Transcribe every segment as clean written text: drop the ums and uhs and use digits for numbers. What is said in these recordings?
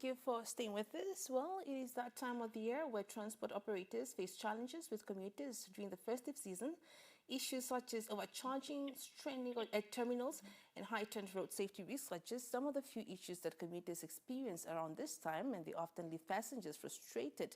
thank you for staying with us. Well, it is that time of the year where transport operators face challenges with commuters during the festive season. Issues such as overcharging, stranding at terminals, and heightened road safety risks are just some of the few issues that commuters experience around this time, and they often leave passengers frustrated.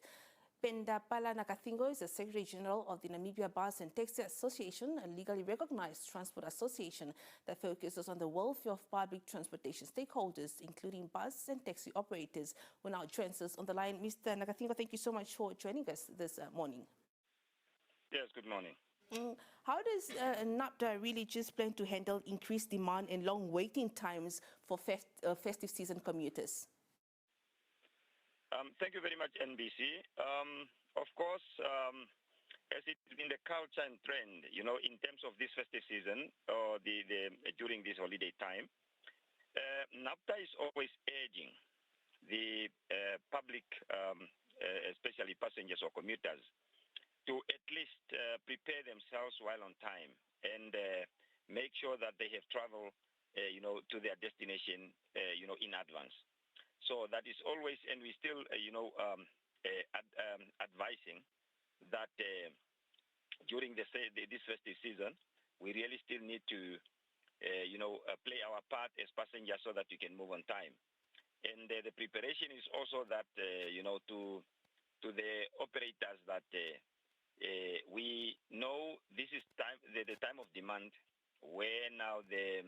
Pendapala Nakathingo is the Secretary General of the Namibia Bus and Taxi Association, a legally recognized transport association that focuses on the welfare of public transportation stakeholders, including bus and taxi operators, who now joins us on the line. Mr. Nakathingo, thank you so much for joining us this morning. Yes, good morning. How does Nabta really just plan to handle increased demand and long waiting times for festive season commuters? Thank you very much, NBC. Of course, as it's been the culture and trend, in terms of this festive season or during this holiday time, Nabta is always urging the public, especially passengers or commuters, to at least prepare themselves while on time and make sure that they have traveled, to their destination, in advance. So that is always, and we still, advising that during this festive season, we really still need to, play our part as passengers so that we can move on time. And the preparation is also that, to the operators that we know this is the time of demand where now the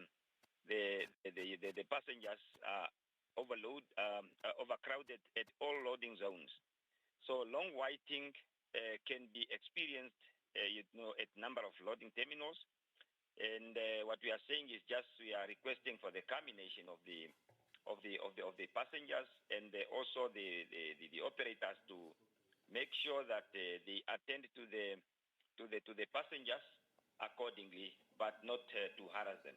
passengers are overcrowded at all loading zones. So long waiting can be experienced, at number of loading terminals. And what we are saying is just we are requesting for the combination of the passengers and also the operators to make sure that they attend to the passengers accordingly, but not to harass them.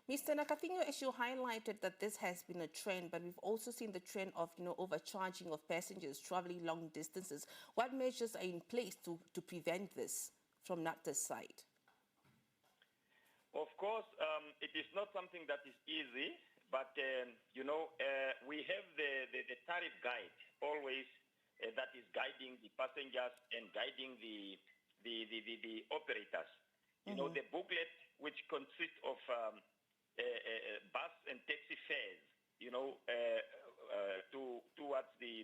Mr. Nakathingo, as you highlighted that this has been a trend, but we've also seen the trend of, overcharging of passengers traveling long distances. What measures are in place to prevent this from Nabta's side? Of course, it is not something that is easy, but, we have the tariff guide always that is guiding the passengers and guiding the operators. The booklet, which consists of bus and taxi fares, towards the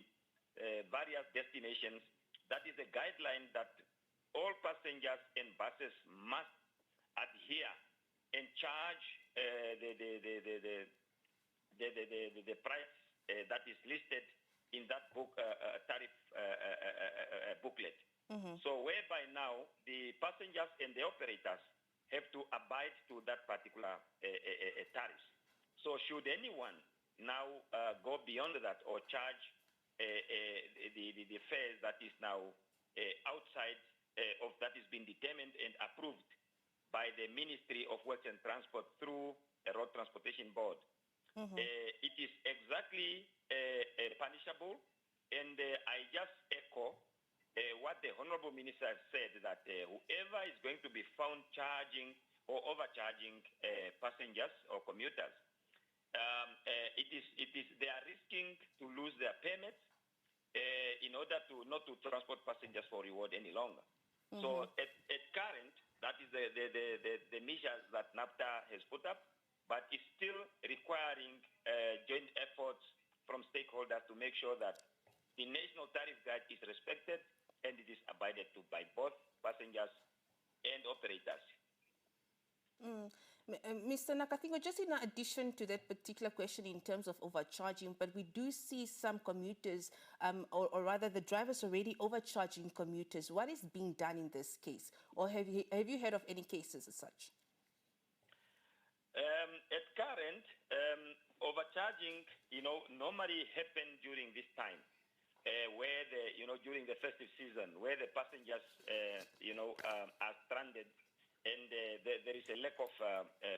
various destinations. That is a guideline that all passengers and buses must adhere and charge the price that is listed in that tariff booklet. So whereby now the passengers and the operators have to abide to that particular tariff. So should anyone now go beyond that or charge the fares that is now outside of that has been determined and approved by the Ministry of Works and Transport through a Road Transportation Board, it is exactly punishable. And I just echo what the Honorable Minister said, that whoever is going to be found charging or overcharging passengers or commuters, they are risking to lose their permits in order to not to transport passengers for reward any longer. So at current, that is the measures that Nabta has put up, but it's still requiring joint efforts from stakeholders to make sure that the national tariff guide is respected and it is abided to by both passengers and operators. Mr. Nakathingo, just in addition to that particular question in terms of overcharging, but we do see some commuters, or rather the drivers already overcharging commuters. What is being done in this case? Or have you heard of any cases as such? At current, overcharging, normally happen during this time. Where during the festive season, where the passengers, are stranded, and there is a lack of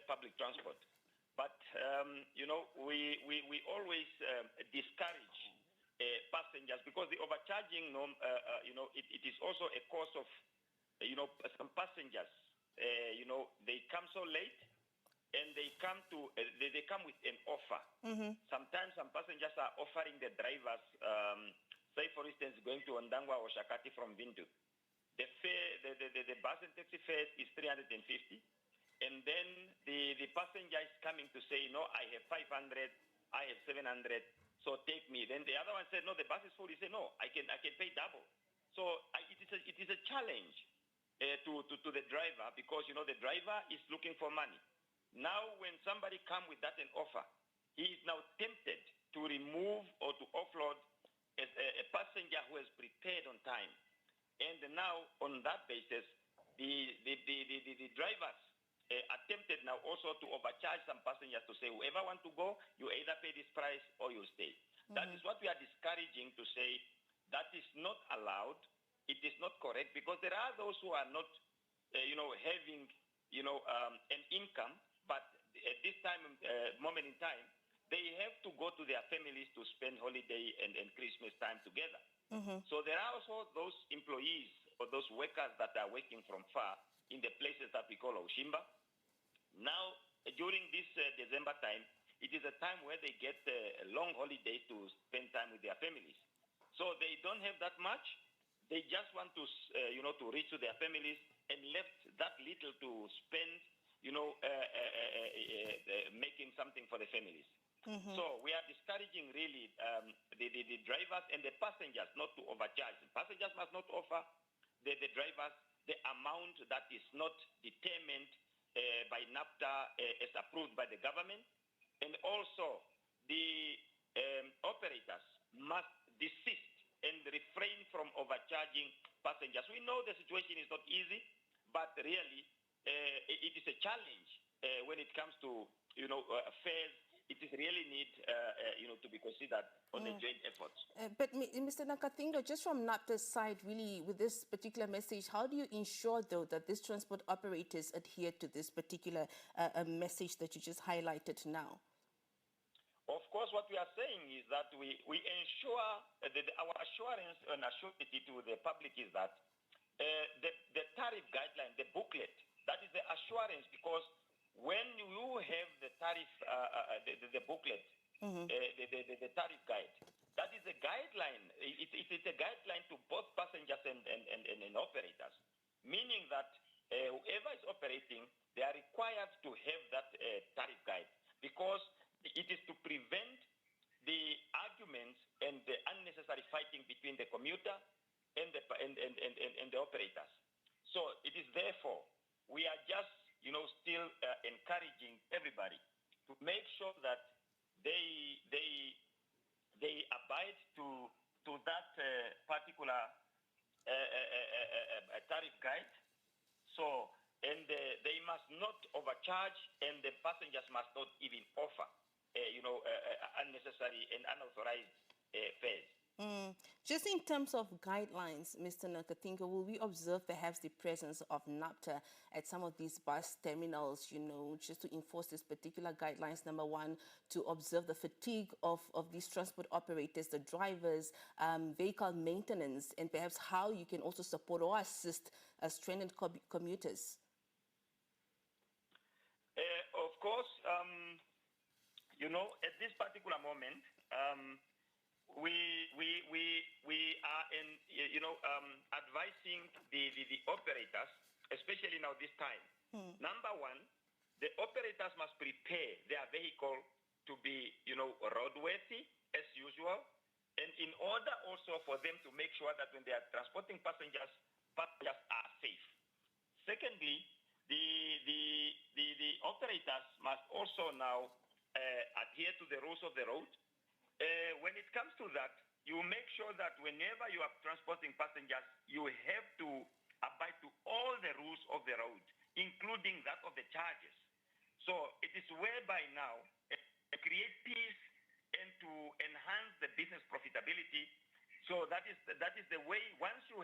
public transport. But we always discourage passengers because the overcharging, it is also a cause of, some passengers, they come so late, and they come to they come with an offer. Sometimes some passengers are offering the drivers, say for instance, going to Ondangwa or Shakati from Vintu. The fare, the bus and taxi fare is 350, and then the passenger is coming to say, no, I have 500, I have 700, so take me. Then the other one said, no, the bus is full. He said, no, I can pay double. So it is a challenge to the driver, because the driver is looking for money. Now, when somebody comes with that an offer, he is now tempted to remove or to offload a passenger who has prepared on time. And now, on that basis, the drivers are tempted now also to overcharge some passengers to say, whoever want to go, you either pay this price or you stay. That is what we are discouraging, to say that is not allowed. It is not correct, because there are those who are not, having, an income, but at this moment in time, they have to go to their families to spend holiday and Christmas time together. So there are also those employees or those workers that are working from far in the places that we call Oshimba. Now, during this December time, it is a time where they get a long holiday to spend time with their families. So they don't have that much. They just want to, to reach to their families, and left that little to spend, making something for the families. So we are discouraging really the drivers and the passengers not to overcharge. The passengers must not offer the drivers the amount that is not determined by Nabta as approved by the government. And also the operators must desist and refrain from overcharging passengers. We know the situation is not easy, but really it is a challenge when it comes to fares. It is really need to be considered on the joint efforts. But Mr. Nakathingo, just from Nabta's side, really, with this particular message, how do you ensure, though, that these transport operators adhere to this particular message that you just highlighted now? Of course, what we are saying is that we ensure that our assurance and assurity to the public is that the tariff guideline, the booklet, that is the assurance, because when you have the tariff, the booklet, the tariff guide, that is a guideline. It's a guideline to both passengers and operators, meaning that whoever is operating, they are required to have that tariff guide, because it is to prevent the arguments and the unnecessary fighting between the commuter and the operators. So it is therefore we are just still encouraging everybody to make sure that they abide to that particular tariff guide. So they must not overcharge, and the passengers must not even offer unnecessary and unauthorized fares. Just in terms of guidelines, Mr. Nakathingo, will we observe perhaps the presence of Nabta at some of these bus terminals, just to enforce these particular guidelines? Number one, to observe the fatigue of these transport operators, the drivers, vehicle maintenance, and perhaps how you can also support or assist stranded commuters? Of course, at this particular moment, we are advising the operators, especially now this time. Number one, the operators must prepare their vehicle to be, roadworthy as usual, and in order also for them to make sure that when they are transporting passengers are safe. Secondly, the operators must also now adhere to the rules of the road. When it comes to that, you make sure that whenever you are transporting passengers, you have to abide to all the rules of the road, including that of the charges. So it is whereby now create peace and to enhance the business profitability. So that is the way. Once they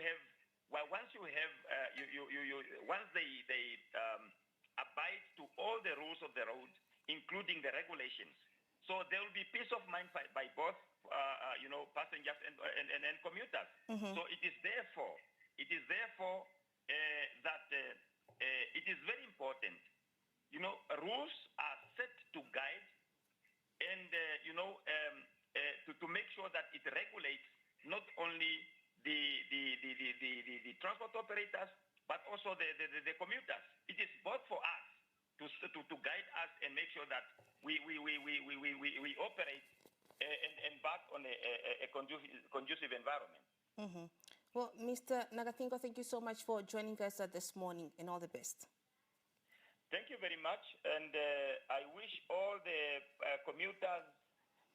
abide to all the rules of the road, including the regulations. So there will be peace of mind by both, passengers and commuters. So it is therefore that it is very important rules are set to guide and to make sure that it regulates not only the transport operators but also the commuters. It is both for us to guide us and make sure that we operate and embark on a conducive environment. Mm-hmm. Well, Mr. Nakathingo, thank you so much for joining us this morning, and all the best. Thank you very much, and I wish all the commuters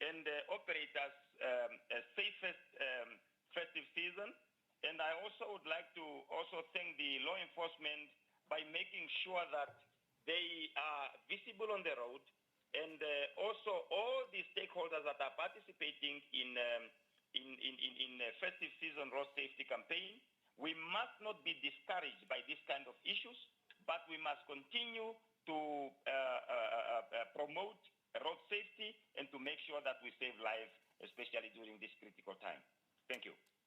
and operators a safest festive season. And I also would like to also thank the law enforcement by making sure that they are visible on the road, and also all the stakeholders that are participating in festive season road safety campaign. We must not be discouraged by this kind of issues, but we must continue to promote road safety and to make sure that we save lives, especially during this critical time. Thank you.